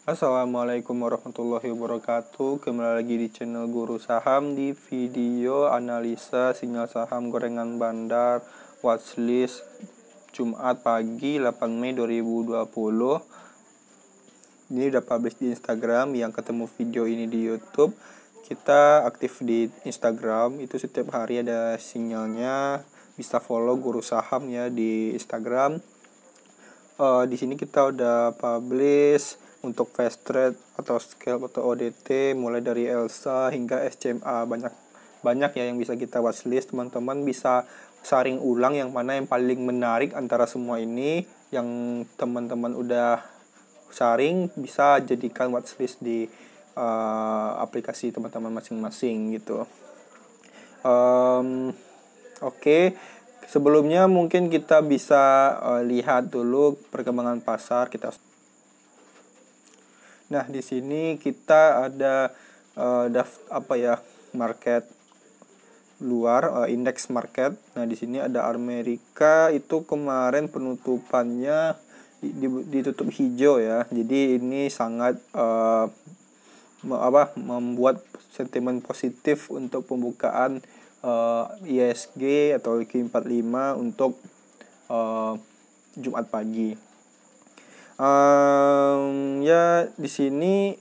Assalamualaikum warahmatullahi wabarakatuh. Kembali lagi di channel Guru Saham di video analisa sinyal saham gorengan bandar watchlist Jumat pagi 8 Mei 2020. Ini udah publish di Instagram. Yang ketemu video ini di YouTube, kita aktif di Instagram. Itu setiap hari ada sinyalnya. Bisa follow Guru Saham ya di Instagram. Di sini kita udah publish untuk fast trade atau scalp atau ODT mulai dari Elsa hingga SCMA, banyak ya yang bisa kita watchlist. Teman-teman bisa saring ulang yang mana yang paling menarik antara semua ini. Yang teman-teman udah saring bisa jadikan watchlist di aplikasi teman-teman masing-masing gitu. Oke. Sebelumnya mungkin kita bisa lihat dulu perkembangan pasar kita. Nah, di sini kita ada market luar, indeks market. Nah, di sini ada Amerika, itu kemarin penutupannya ditutup hijau ya. Jadi ini sangat membuat sentimen positif untuk pembukaan ISG atau Q45 untuk Jumat pagi. Ya di sini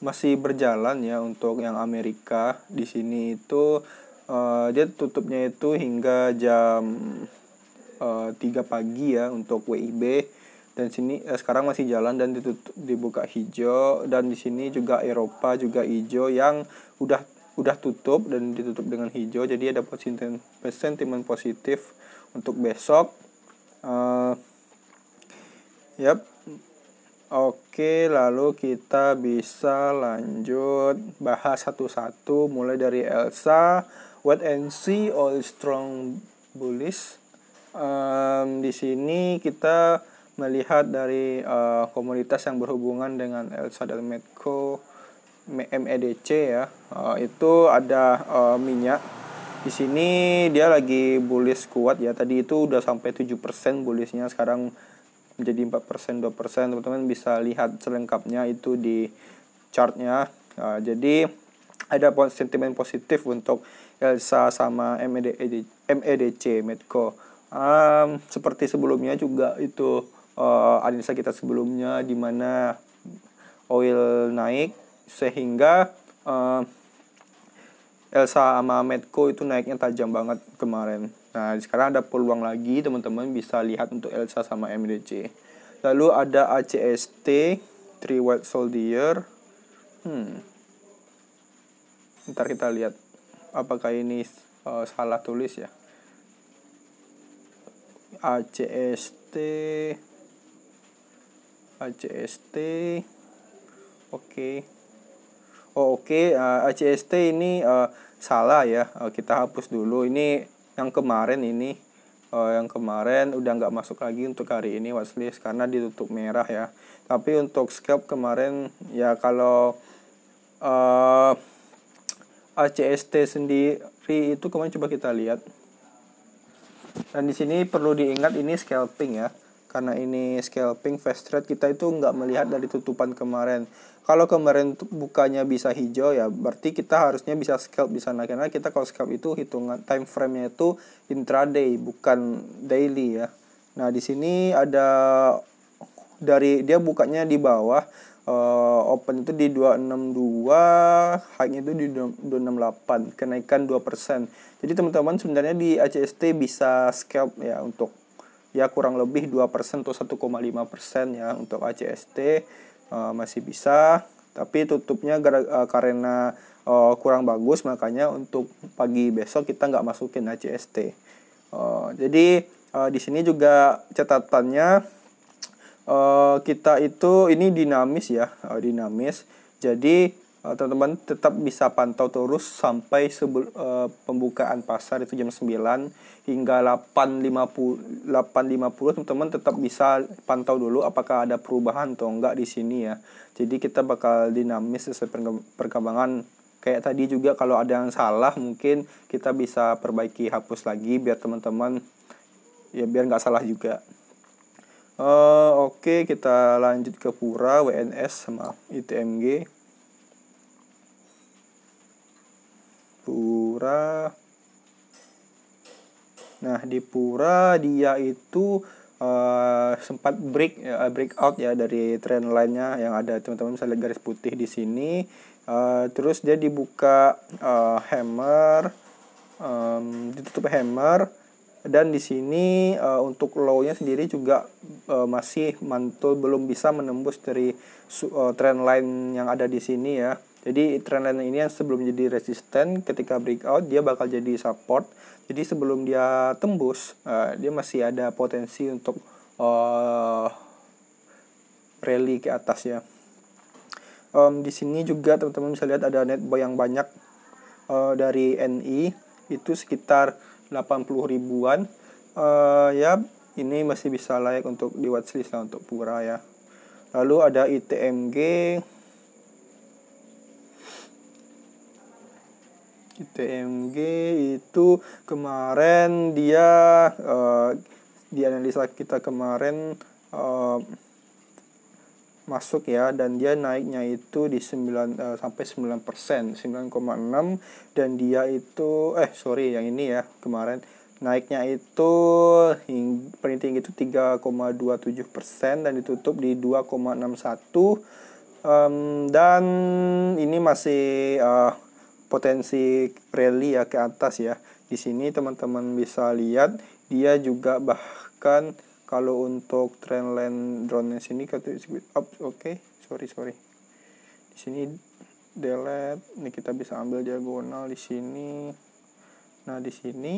masih berjalan ya untuk yang Amerika. Di sini itu dia tutupnya itu hingga jam 3 pagi ya untuk WIB. Dan sini sekarang masih jalan dan dibuka hijau. Dan di sini juga Eropa juga hijau yang udah tutup dan ditutup dengan hijau. Jadi ada sentimen positif untuk besok. Oke, lalu kita bisa lanjut bahas satu-satu mulai dari Elsa, wait and see, all strong bullish. Di sini kita melihat dari komoditas yang berhubungan dengan Elsa dan Medco, MEDC ya. Itu ada minyak. Di sini dia lagi bullish kuat ya. Tadi itu udah sampai 7% bullishnya, sekarang menjadi 4%, 2%. Teman-teman bisa lihat selengkapnya itu di chartnya. Jadi ada sentimen positif untuk Elsa sama MEDC Medco. Seperti sebelumnya juga itu analisa kita sebelumnya di mana oil naik sehingga Elsa sama Medco itu naiknya tajam banget kemarin. Nah, sekarang ada peluang lagi, teman-teman bisa lihat untuk Elsa sama MEDC. Lalu ada ACST, Three White Soldier. Ntar kita lihat apakah ini salah tulis ya. ACST. Oke. ACST ini salah ya. Kita hapus dulu. Ini yang kemarin ini. Yang kemarin udah nggak masuk lagi untuk hari ini watchlist karena ditutup merah ya. Tapi untuk scalp kemarin ya, kalau ACST sendiri itu kemarin coba kita lihat. Dan di sini perlu diingat ini scalping ya. Karena ini scalping fast trade, kita itu nggak melihat dari tutupan kemarin. Kalau kemarin bukanya bisa hijau ya, berarti kita harusnya bisa scalp di sana. Karena kita kalau scalp itu hitungan time frame-nya itu intraday bukan daily ya. Nah, di sini ada dari dia bukanya di bawah, open itu di 262, high-nya itu di 268, kenaikan 2%. Jadi teman-teman sebenarnya di ACST bisa scalp ya untuk ya kurang lebih 2% atau 1,5% ya untuk ACST. Masih bisa, tapi tutupnya karena kurang bagus, makanya untuk pagi besok kita nggak masukin ACST. Jadi di sini juga catatannya kita itu ini dinamis ya, dinamis. Jadi teman-teman tetap bisa pantau terus sampai pembukaan pasar itu jam 9 hingga 8.50 teman-teman tetap bisa pantau dulu apakah ada perubahan atau enggak di sini ya. Jadi kita bakal dinamis sesuai perkembangan. Kayak tadi juga kalau ada yang salah mungkin kita bisa perbaiki, hapus lagi biar teman-teman ya biar nggak salah juga. Oke, kita lanjut ke Pura, WNS sama ITMG. Pura. Nah, di Pura dia itu sempat breakout ya dari trend line-nya yang ada, teman-teman bisa lihat garis putih di sini. Terus dia dibuka hammer, ditutup hammer, dan di sini untuk low-nya sendiri juga masih mantul, belum bisa menembus dari trend line yang ada di sini ya. Jadi trend line ini yang sebelum jadi resisten, ketika breakout dia bakal jadi support. Jadi sebelum dia tembus, dia masih ada potensi untuk rally ke atas ya. Di sini juga teman-teman bisa lihat ada net buy yang banyak dari NI, itu sekitar 80 ribuan. Ya, ini masih bisa layak untuk di watchlist lah untuk Pura ya. Lalu ada ITMG. ITMG itu kemarin dia di analisa kita kemarin masuk ya, dan dia naiknya itu di 9 sampai 9%, 9,6, dan dia itu yang ini ya, kemarin naiknya itu paling tinggi itu 3,27% dan ditutup di 2,61. Dan ini masih potensi rally ya ke atas ya. Di sini teman-teman bisa lihat dia juga bahkan kalau untuk trendline drone sini sorry. Di sini delete. Ini kita bisa ambil diagonal di sini. Nah, di sini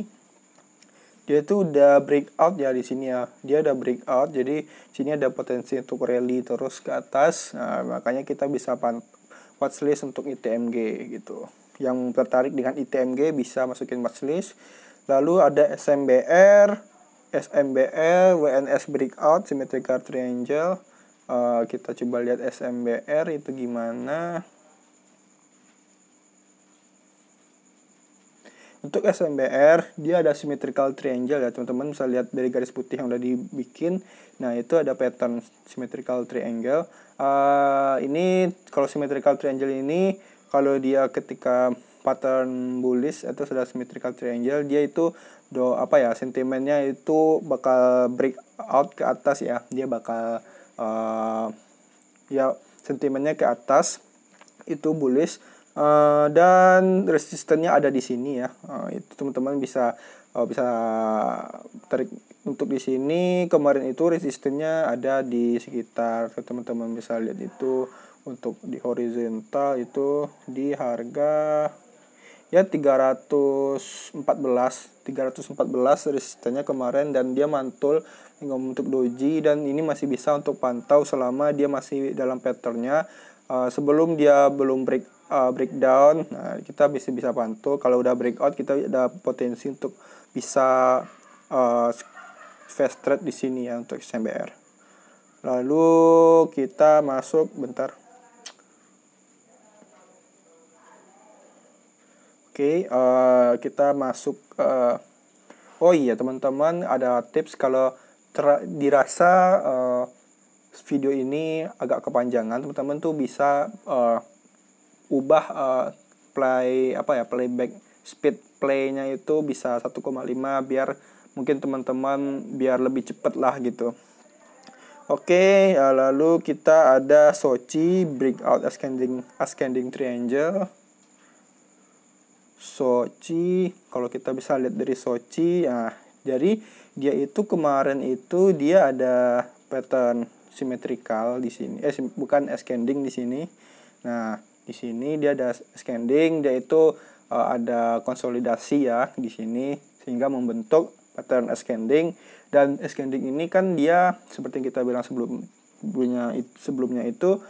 dia itu udah breakout ya di sini ya. Dia udah breakout. Jadi sini ada potensi untuk rally terus ke atas. Nah, makanya kita bisa watchlist untuk ITMG gitu. Yang tertarik dengan ITMG bisa masukin watchlist. Lalu ada SMBR, WNS breakout, symmetrical triangle. Kita coba lihat SMBR itu gimana. Untuk SMBR dia ada symmetrical triangle ya, teman-teman bisa lihat dari garis putih yang udah dibikin. Nah, itu ada pattern symmetrical triangle. Ini kalau symmetrical triangle ini, kalau dia ketika pattern bullish atau sudah symmetrical triangle, dia itu sentimennya itu bakal breakout ke atas ya. Dia bakal sentimennya ke atas itu bullish. Dan resistennya ada di sini ya. Itu teman-teman bisa tarik untuk di sini. Kemarin itu resistennya ada di sekitar, teman-teman bisa lihat itu untuk di horizontal itu di harga ya 314 resistennya kemarin, dan dia mantul untuk doji, dan ini masih bisa untuk pantau selama dia masih dalam patternnya. Sebelum dia belum breakdown, nah kita bisa pantau. Kalau udah breakout kita ada potensi untuk bisa fast trade di sini ya untuk SMBR. Lalu kita masuk kita masuk oh iya teman-teman, ada tips kalau dirasa video ini agak kepanjangan, teman-teman tuh bisa ubah playback speed playnya itu bisa 1,5 biar mungkin teman-teman biar lebih cepet lah gitu. Lalu kita ada Sochi breakout ascending triangle. Sochi, kalau kita bisa lihat dari Sochi, jadi dia itu kemarin itu dia ada pattern symmetrical di sini, bukan ascending di sini. Nah, di sini dia ada ascending, dia itu ada konsolidasi ya di sini sehingga membentuk pattern ascending. Dan ascending ini kan dia seperti yang kita bilang sebelumnya itu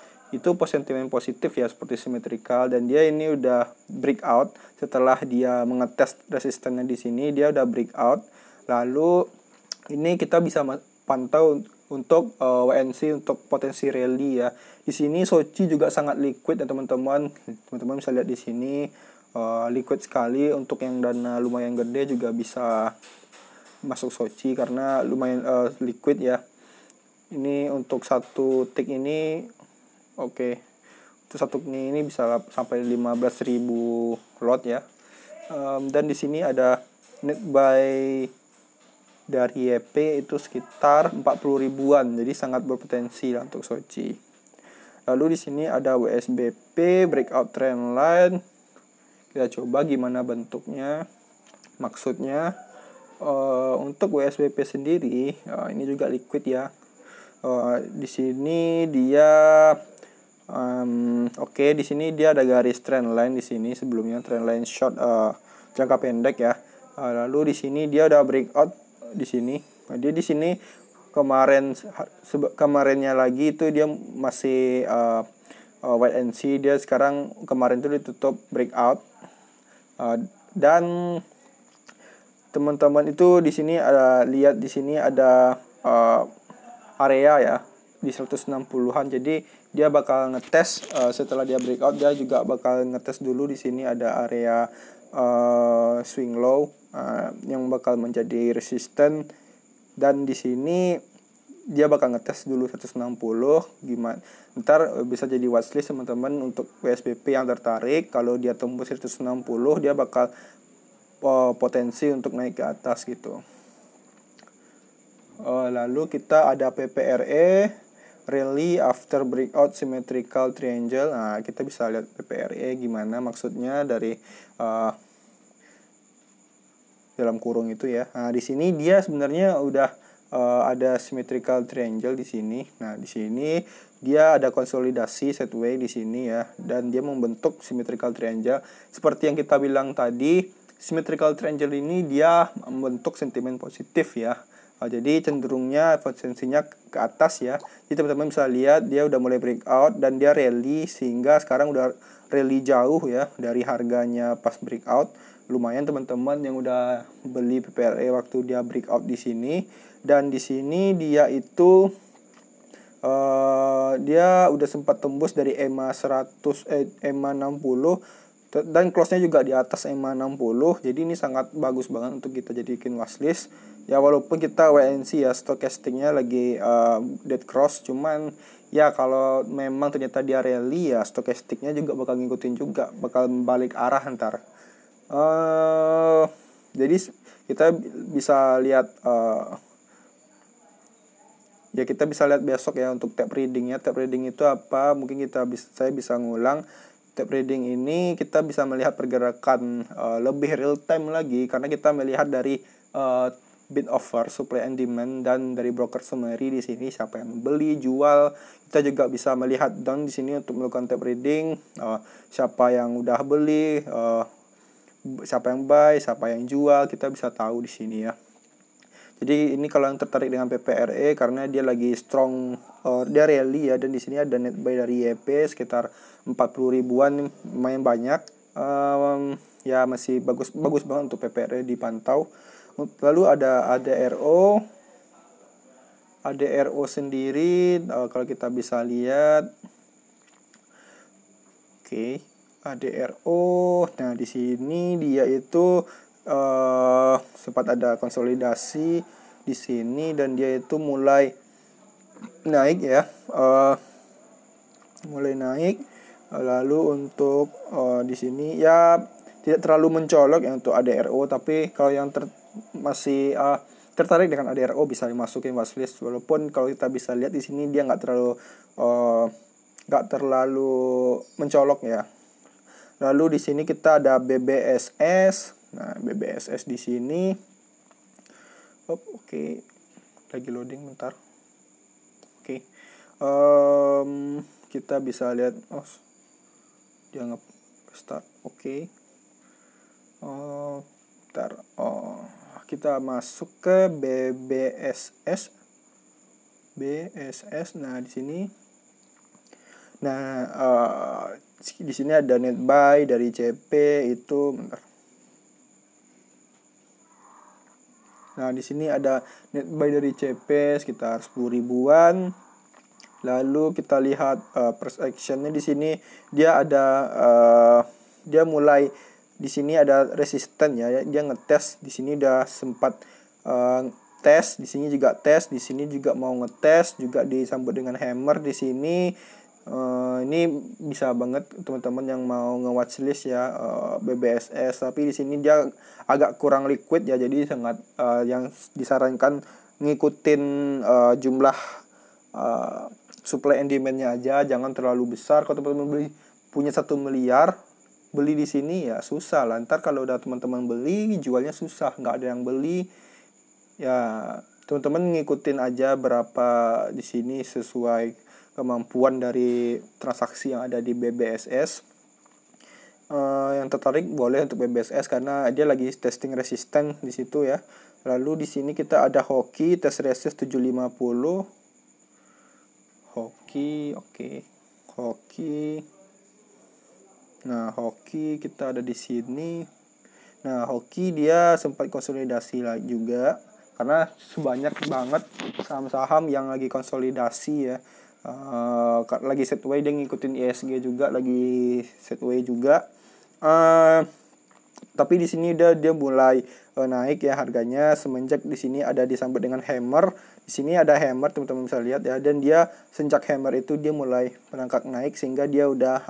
sentimen positif ya, seperti symmetrical, dan dia ini udah breakout setelah dia mengetes resistennya di sini, dia udah breakout. Lalu ini kita bisa pantau untuk WNC untuk potensi rally ya. Di sini Sochi juga sangat liquid ya teman-teman. Teman-teman bisa lihat di sini liquid sekali. Untuk yang dana lumayan gede juga bisa masuk Sochi karena lumayan liquid ya. Ini untuk satu tick ini oke. Untuk satu ini bisa sampai 15.000 lot ya. Dan di sini ada net buy dari YP itu sekitar 40 ribuan. Jadi sangat berpotensi lah untuk Sochi. Lalu di sini ada WSBP breakout trend line. Kita coba gimana bentuknya. Maksudnya untuk WSBP sendiri ini juga liquid ya. Di sini dia oke, di sini dia ada garis trend line di sini sebelumnya trend line short jangka pendek ya. Lalu di sini dia ada breakout di sini. Nah, dia di sini kemarinnya lagi itu dia masih wait and see. Dia sekarang kemarin itu ditutup breakout. Dan teman-teman itu di sini ada lihat di sini ada area ya di 160-an. Jadi dia bakal ngetes setelah dia breakout, dia juga bakal ngetes dulu di sini ada area swing low yang bakal menjadi resisten, dan di sini dia bakal ngetes dulu 160 gimana. Ntar bisa jadi watchlist teman-teman untuk WSBP yang tertarik. Kalau dia tembus 160 dia bakal potensi untuk naik ke atas gitu. Lalu kita ada PPRE rally after breakout symmetrical triangle. Nah, kita bisa lihat PPRE gimana maksudnya dari dalam kurung itu ya. Nah, di sini dia sebenarnya udah ada symmetrical triangle di sini. Nah, di sini dia ada konsolidasi sideways di sini ya, dan dia membentuk symmetrical triangle. Seperti yang kita bilang tadi, symmetrical triangle ini dia membentuk sentimen positif ya. Jadi cenderungnya potensinya ke atas ya. Jadi teman-teman bisa lihat dia udah mulai breakout dan dia rally, sehingga sekarang udah rally jauh ya dari harganya pas breakout. Lumayan teman-teman yang udah beli PPRE waktu dia breakout di sini. Dan di sini dia itu dia udah sempat tembus dari EMA 60 dan close-nya juga di atas EMA 60. Jadi ini sangat bagus banget untuk kita jadikan watchlist. Ya walaupun kita WNC ya, stokastiknya lagi dead cross, cuman ya kalau memang ternyata dia rally ya stokastiknya juga bakal ngikutin juga, bakal balik arah ntar. Jadi kita bisa lihat ya kita bisa lihat besok ya untuk tape readingnya. Tape reading itu apa? Mungkin saya bisa ngulang. Tape reading ini kita bisa melihat pergerakan lebih real time lagi, karena kita melihat dari bid offer, supply and demand, dan dari broker summary di sini siapa yang beli, jual. Kita juga bisa melihat down di sini untuk melakukan tape reading, siapa yang udah beli, siapa yang buy, siapa yang jual, kita bisa tahu di sini ya. Jadi ini kalau yang tertarik dengan PPRE karena dia lagi strong, dia rally ya, dan di sini ada net buy dari YP sekitar 40 ribuan, lumayan banyak. Ya masih bagus banget untuk PPRE dipantau. Lalu ada ADRO. ADRO sendiri kalau kita bisa lihat. Oke, ADRO. Nah, di sini dia itu sempat ada konsolidasi di sini, dan dia itu mulai naik ya, mulai naik. Lalu untuk di sini ya tidak terlalu mencolok ya untuk ADRO, tapi kalau yang masih tertarik dengan ADRO bisa dimasukin watchlist. Walaupun kalau kita bisa lihat di sini dia nggak terlalu mencolok ya. Lalu di sini kita ada BBSS. Nah, BBSS di sini. Oke. Lagi loading bentar. Oke. Kita bisa lihat dia nge-start. Oke. Bentar. Kita masuk ke BBSS. BSS. Nah, di sini. Nah, di sini ada net buy dari CP itu bentar. Nah, di sini ada net buy dari CP sekitar 10 ribuan. Lalu kita lihat price actionnya di sini dia ada dia mulai di sini ada resisten ya. Dia ngetes di sini udah sempat tes, di sini juga tes, di sini juga mau ngetes, juga disambut dengan hammer di sini. Ini bisa banget teman-teman yang mau nge-watchlist ya BBSS, tapi di sini dia agak kurang liquid ya, jadi sangat yang disarankan ngikutin jumlah supply and demand-nya aja, jangan terlalu besar. Kalau teman-teman punya 1 miliar, beli di sini ya susah lah. Ntar kalau udah teman-teman beli, jualnya susah, nggak ada yang beli. Ya teman-teman ngikutin aja berapa di sini sesuai kemampuan dari transaksi yang ada di BBSS. Yang tertarik boleh untuk BBSS karena dia lagi testing resisten di situ ya. Lalu di sini kita ada hoki test resist 750. Hoki, oke. Hoki. Nah, hoki kita ada di sini. Nah, hoki dia sempat konsolidasi lagi juga karena sebanyak banget saham-saham yang lagi konsolidasi ya. Lagi setway, dia ngikutin ISG juga, lagi setway juga. Tapi di sini dia mulai naik ya harganya semenjak di sini ada disambut dengan hammer. Di sini ada hammer, teman-teman bisa lihat ya, dan dia sejak hammer itu dia mulai merangkak naik sehingga dia udah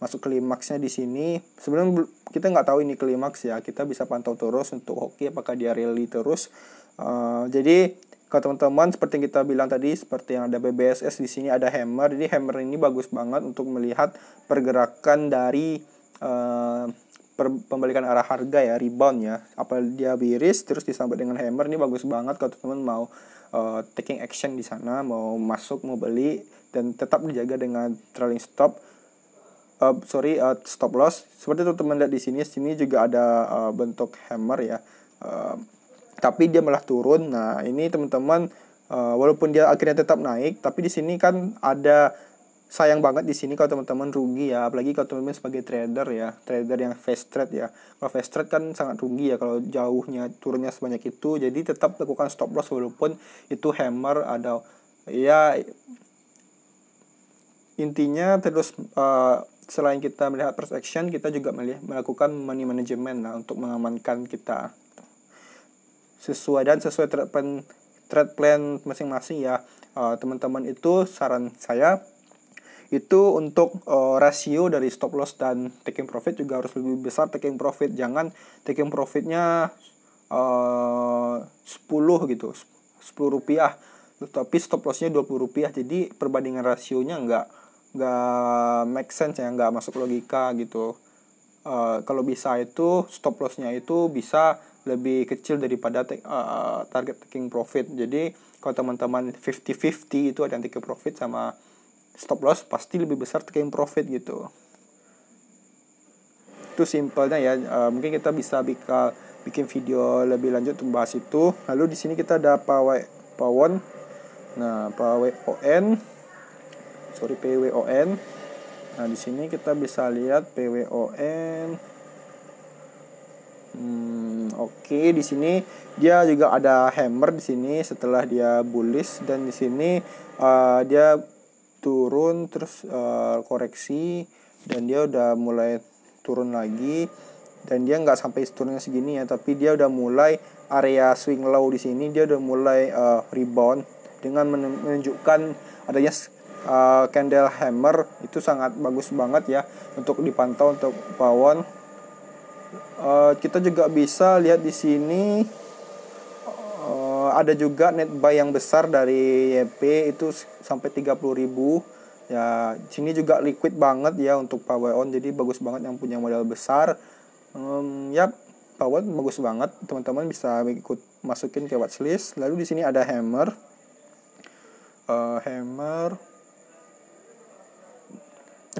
masuk klimaksnya di sini. Sebenarnya kita nggak tahu ini klimaks ya, kita bisa pantau terus untuk hoki apakah dia rally terus. Jadi kalau teman-teman seperti yang kita bilang tadi, seperti yang ada BBSS di sini ada hammer. Jadi hammer ini bagus banget untuk melihat pergerakan dari pembalikan arah harga ya, rebound ya. Apa dia bearish terus disambut dengan hammer, ini bagus banget kalau teman-teman mau taking action di sana, mau masuk, mau beli, dan tetap dijaga dengan trailing stop. Stop loss. Seperti teman-teman lihat di sini juga ada bentuk hammer ya. Tapi dia malah turun. Nah, ini teman-teman walaupun dia akhirnya tetap naik, tapi di sini kan ada sayang banget di sini kalau teman-teman rugi ya, apalagi kalau teman-teman sebagai trader ya, trader yang fast trade ya. Kalau fast trade kan sangat rugi ya kalau jauhnya turunnya sebanyak itu. Jadi tetap lakukan stop loss walaupun itu hammer ada ya. Intinya terus selain kita melihat price action, kita juga melakukan money management lah untuk mengamankan kita sesuai trade plan masing-masing ya. Teman-teman itu saran saya itu untuk rasio dari stop loss dan taking profit juga harus lebih besar taking profit. Jangan taking profitnya 10 gitu, 10 rupiah, tapi stop lossnya 20 rupiah. Jadi perbandingan rasionya nggak make sense ya, nggak masuk logika gitu. Kalau bisa itu stop lossnya itu bisa lebih kecil daripada target taking profit. Jadi kalau teman-teman 50-50 itu ada yang taking profit sama stop loss, pasti lebih besar taking profit gitu. Itu simpelnya ya. Mungkin kita bisa bikin video lebih lanjut untuk bahas itu. Lalu di sini kita ada PWON. Nah, PWON. Nah, di sini kita bisa lihat PWON. Oke, di sini dia juga ada hammer di sini setelah dia bullish, dan di sini dia turun terus koreksi, dan dia udah mulai turun lagi, dan dia nggak sampai turunnya segini ya, tapi dia udah mulai area swing low di sini, dia udah mulai rebound dengan menunjukkan adanya candle hammer. Itu sangat bagus banget ya untuk dipantau untuk PWON. Kita juga bisa lihat di sini ada juga net buy yang besar dari YP itu sampai 30.000 ya. Sini juga liquid banget ya untuk PWON, jadi bagus banget yang punya modal besar. PWON bagus banget, teman-teman bisa ikut masukin ke watchlist. Lalu di sini ada hammer. Hammer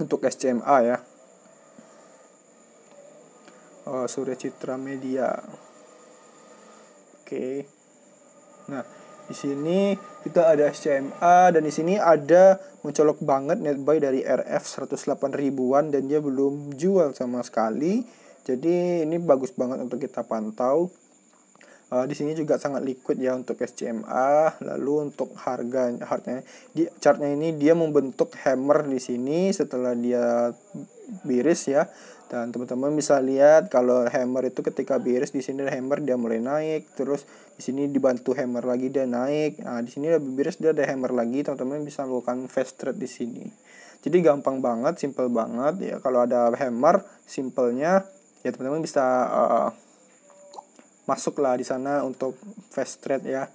untuk SCMA ya. Surya Citra Media. Oke. Nah, di sini kita ada SCMA, dan di sini ada mencolok banget net buy dari RF 108 ribuan, dan dia belum jual sama sekali. Jadi ini bagus banget untuk kita pantau. Di sini juga sangat liquid ya untuk SCMA. Lalu untuk harganya di chartnya ini dia membentuk hammer di sini setelah dia bearish ya. Dan teman-teman bisa lihat kalau hammer itu ketika bearish, di sini hammer dia mulai naik, terus di sini dibantu hammer lagi dia naik. Nah, di sini lebih bearish dia ada hammer lagi, teman-teman bisa lakukan fast trade di sini. Jadi gampang banget, simple banget ya. Kalau ada hammer, simpelnya ya teman-teman bisa masuklah di sana untuk fast trade ya.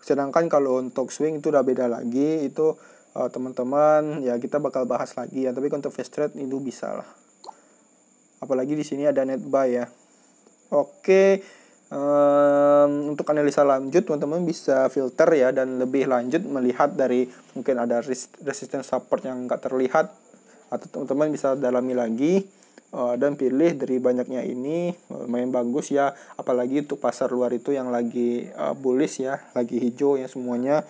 Sedangkan kalau untuk swing itu udah beda lagi, itu teman-teman ya kita bakal bahas lagi ya. Tapi untuk fast trade itu bisa lah. Apalagi di sini ada net buy ya. Oke, untuk analisa lanjut teman-teman bisa filter ya dan lebih lanjut melihat dari mungkin ada resistance support yang nggak terlihat, atau teman-teman bisa dalami lagi dan pilih dari banyaknya ini. Lumayan bagus ya, apalagi untuk pasar luar itu yang lagi bullish ya, lagi hijau ya semuanya.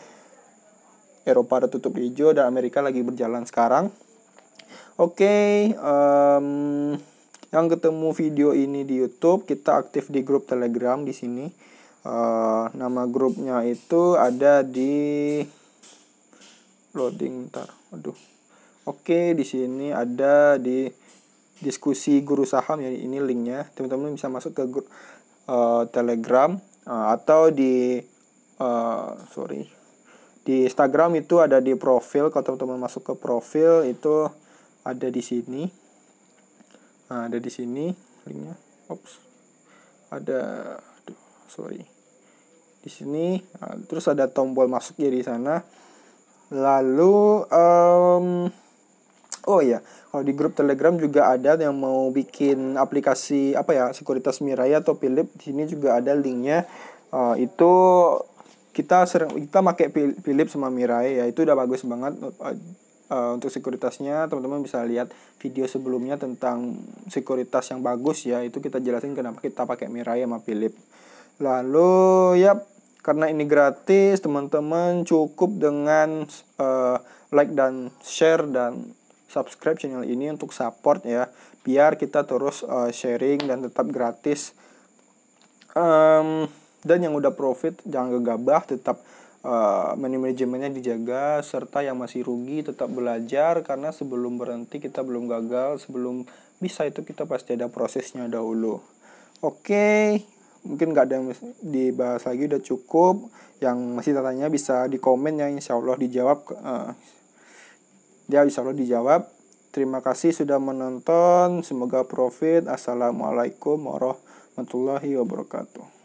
Eropa udah tutup hijau dan Amerika lagi berjalan sekarang. Oke, yang ketemu video ini di YouTube, kita aktif di grup Telegram di sini. Nama grupnya itu ada di loading, bentar. Aduh. Oke, di sini ada di diskusi guru saham ya, ini linknya. Teman-teman bisa masuk ke grup Telegram atau di di Instagram itu ada di profil. Kalau teman-teman masuk ke profil itu ada di sini. Nah, ada di sini linknya. Di sini. Nah, terus ada tombol masuk ya di sana. Lalu oh ya, kalau di grup Telegram juga ada yang mau bikin aplikasi sekuritas Mirai atau Philip. Di sini juga ada linknya. Itu kita pakai Philip sama Mirai ya, itu udah bagus banget. Untuk sekuritasnya teman-teman bisa lihat video sebelumnya tentang sekuritas yang bagus ya, itu kita jelasin kenapa kita pakai Mirai sama Philip. Lalu ya, karena ini gratis, teman-teman cukup dengan like dan share dan subscribe channel ini untuk support ya, biar kita terus sharing dan tetap gratis. Dan yang udah profit jangan gegabah, tetap manajemennya dijaga, serta yang masih rugi tetap belajar, karena sebelum berhenti kita belum gagal, sebelum bisa itu kita pasti ada prosesnya dahulu. Oke, mungkin gak ada yang dibahas lagi, udah cukup. Yang masih tanya bisa di komen ya, insya Allah dijawab. Insya Allah dijawab. Terima kasih sudah menonton, semoga profit. Assalamualaikum warahmatullahi wabarakatuh.